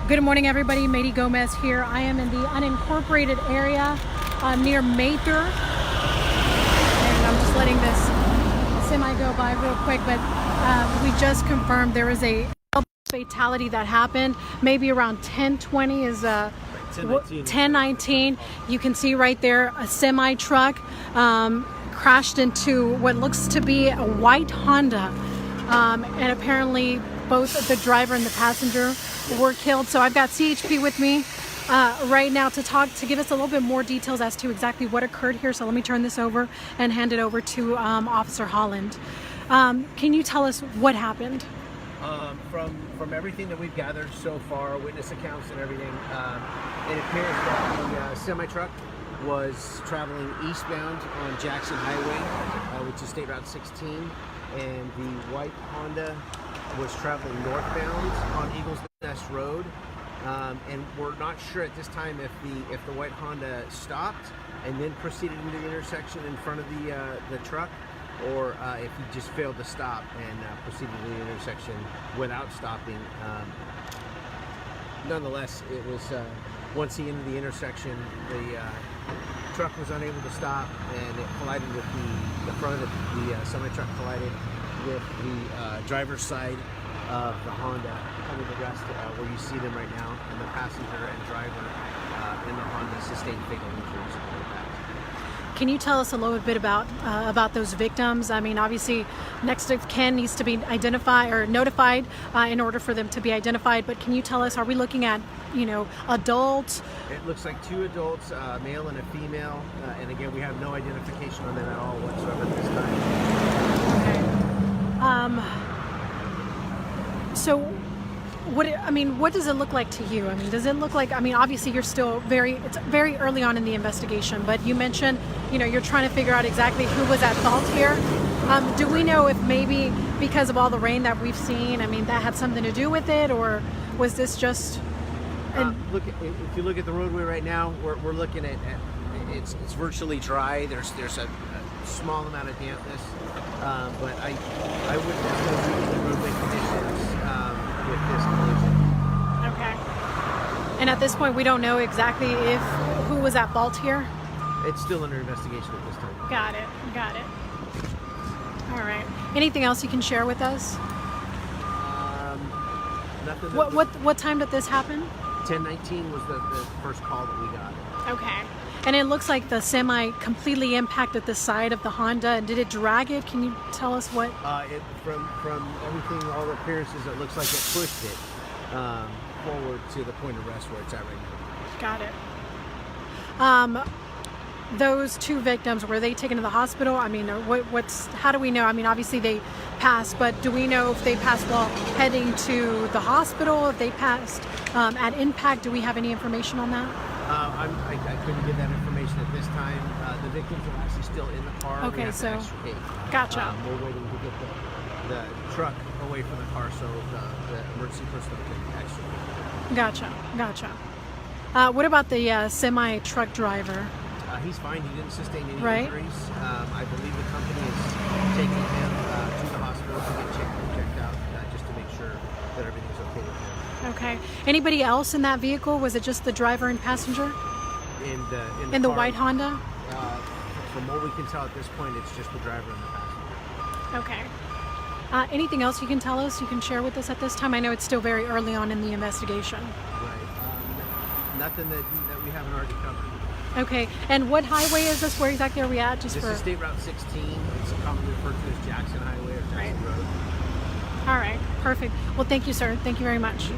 Good morning, everybody. Mady Gomez here. I am in the unincorporated area near Mather, and I'm just letting this semi go by real quick, but we just confirmed there is a fatality that happened maybe around 10:20 is 10:19. You can see right there a semi truck crashed into what looks to be a white Honda, and apparently both the driver and the passenger were killed. So I've got CHP with me right now to give us a little bit more details as to exactly what occurred here. So let me turn this over and hand it over to Officer Holland. Can you tell us what happened? From everything that we've gathered so far, witness accounts and everything, it appears that the semi-truck was traveling eastbound on Jackson Highway, which is State Route 16, and the white Honda was traveling northbound on Eagles Nest Road, and we're not sure at this time if the white Honda stopped and then proceeded into the intersection in front of the truck, or if he just failed to stop and proceeded to the intersection without stopping. Nonetheless, it was once he entered the intersection, the truck was unable to stop, and it collided with the front of the semi-truck collided with the driver's side of the Honda, coming to rest where you see them right now, and the passenger and driver in the Honda sustained fatal injuries. Can you tell us a little bit about those victims? I mean, obviously, next of kin needs to be identified or notified in order for them to be identified. But can you tell us, are we looking at, adults? It looks like two adults, a male and a female, and again, we have no identification on them at all whatsoever at this time. Okay. So, what does it look like to you? I mean, does it look like, obviously you're still it's very early on in the investigation, but you mentioned, you're trying to figure out exactly who was at fault here. Do we know if maybe because of all the rain that we've seen, that had something to do with it, or was this just... if you look at the roadway right now, we're looking at it's virtually dry. There's a small amount of dampness, but I wouldn't have the roadway conditions with this collision. Okay. And at this point, we don't know exactly who was at fault here? It's still under investigation at this time. Got it. All right. Anything else you can share with us? Nothing. What time did this happen? 10:19 was the first call that we got. Okay. And it looks like the semi completely impacted the side of the Honda. Did it drag it? Can you tell us what? From everything, all the appearances, it looks like it pushed it forward to the point of rest where it's at right now. Got it. Those two victims, were they taken to the hospital? How do we know? Obviously they passed, but do we know if they passed while heading to the hospital? If they passed at impact? Do we have any information on that? I couldn't give that information at this time. The victims are actually still in the car. Okay, so gotcha. We're waiting to get the truck away from the car so the emergency personnel can extricate. Gotcha. What about the semi truck driver? He's fine. He didn't sustain any Right. injuries. I believe the company is taking him to the hospital to get checked out just to make sure that everything's okay with him. Okay. Anybody else in that vehicle? Was it just the driver and passenger? In the car, white Honda? From what we can tell at this point, it's just the driver and the passenger. Okay. Anything else you can tell us? You can share with us at this time? I know it's still very early on in the investigation. Right. Nothing that we haven't already covered. Okay. And what highway is this? Where exactly are we at? This is State Route 16. It's commonly referred to as Jackson Highway or Jackson Road. All right. Perfect. Well, thank you, sir. Thank you very much.